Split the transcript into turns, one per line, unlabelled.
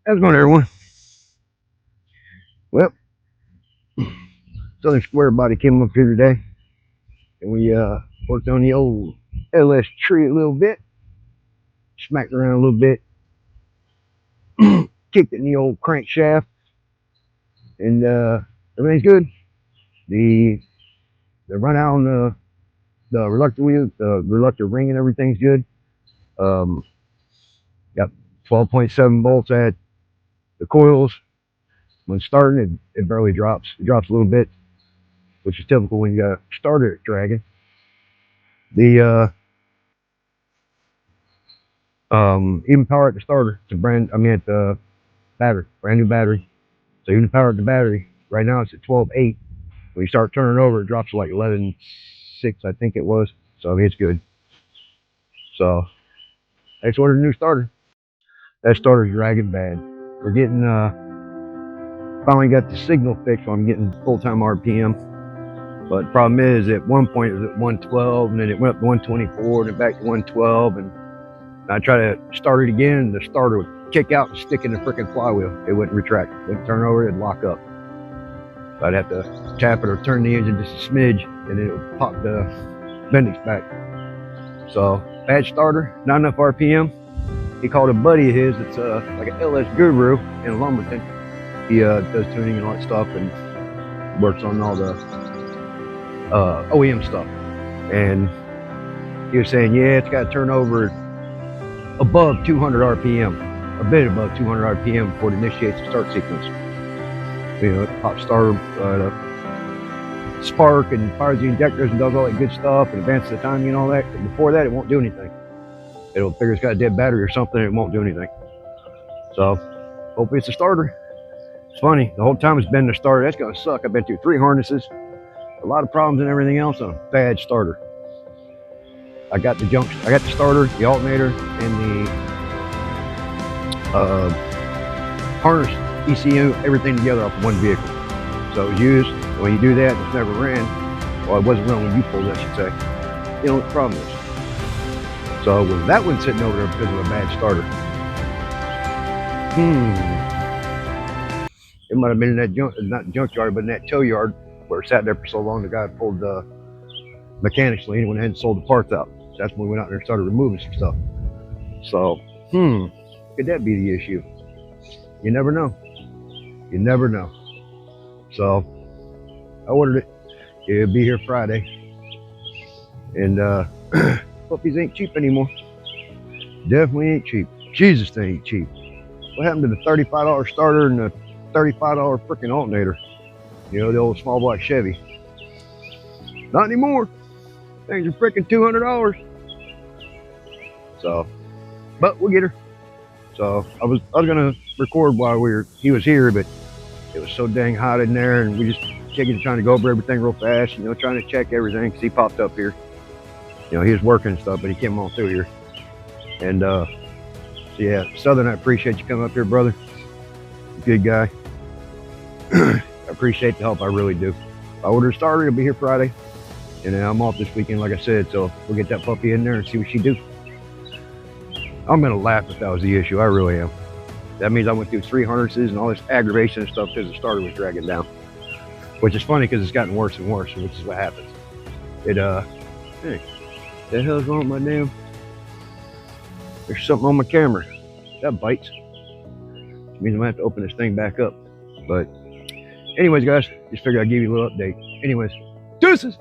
How's it going, everyone? Well, Southern Square Body came up here today, and we worked on the old Ls3 a little bit, smacked around a little bit, kicked it in the old crankshaft, and everything's good. The the run out on the reluctor wheel, the reluctor ring, and everything's good. Um, got 12.7 volts at the coils. When starting, it barely drops. It drops a little bit, which is typical when you start it dragging. The even power at the starter. It's a at the battery, brand new battery. So even power at the battery, right now it's at 12.8. When you start turning over, it drops to like 11.6, I think it was. So it's good. So I just ordered a new starter. That starter's dragging bad. We're getting finally got the signal fixed, so I'm getting full-time RPM. But the problem is, at one point it was at 112, and then it went up to 124, and then back to 112, and I try to start it again, and the starter would kick out and stick in the freaking flywheel. It wouldn't retract. It wouldn't turn over. It'd lock up. So I'd have to tap it or turn the engine just a smidge, and then it would pop the bendix back. So bad starter, not enough RPM. He called a buddy of his that's like an LS guru in Lumberton. He does tuning and all that stuff and works on all the OEM stuff. And he was saying, yeah, it's got to turn over above 200 RPM, a bit above 200 RPM before it initiates the start sequence. You know, it pops starter, spark, and fires the injectors and does all that good stuff and advances the timing and all that. But before that, it won't do anything. It'll figure it's got a dead battery or something, and it won't do anything. So hopefully it's a starter. It's funny, the whole time it's been the starter. That's gonna suck. I've been through 3 harnesses, a lot of problems and everything else on a bad starter. I got the starter, the alternator, and the harness, ECU, everything together off one vehicle. So it was used. When you do that, it's never ran. Well, it wasn't run when you pulled it, I should say. You know what the problem is. So with that one sitting over there because of a bad starter. It might have been in that not junkyard, but in that tow yard where it sat there for so long. The guy pulled the mechanics lien and went ahead and sold the parts out. So that's when we went out there and started removing some stuff. So, could that be the issue? You never know. You never know. So I ordered it. It'll be here Friday. And puppies ain't cheap anymore. Definitely ain't cheap. Jesus, they ain't cheap. What happened to the $35 starter and the $35 freaking alternator? You know, the old small block Chevy. Not anymore. Things are freaking $200. So, but we'll get her. So I was gonna record while he was here, but it was so dang hot in there, and we just trying to go over everything real fast. You know, trying to check everything. Cause he popped up here. You know, he was working and stuff, but he came on through here. And so yeah, Southern, I appreciate you coming up here, brother. Good guy. I appreciate the help, I really do. If I order a starter, it'll be here Friday. And I'm off this weekend, like I said, so we'll get that puppy in there and see what she do. I'm gonna laugh if that was the issue, I really am. That means I went through 3 harnesses and all this aggravation and stuff because the starter was dragging down. Which is funny because it's gotten worse and worse, which is what happens. Hey, the hell's wrong with my damn? There's something on my camera. That bites. Which means I'm gonna have to open this thing back up. But anyways, guys, just figured I'd give you a little update. Anyways, deuces!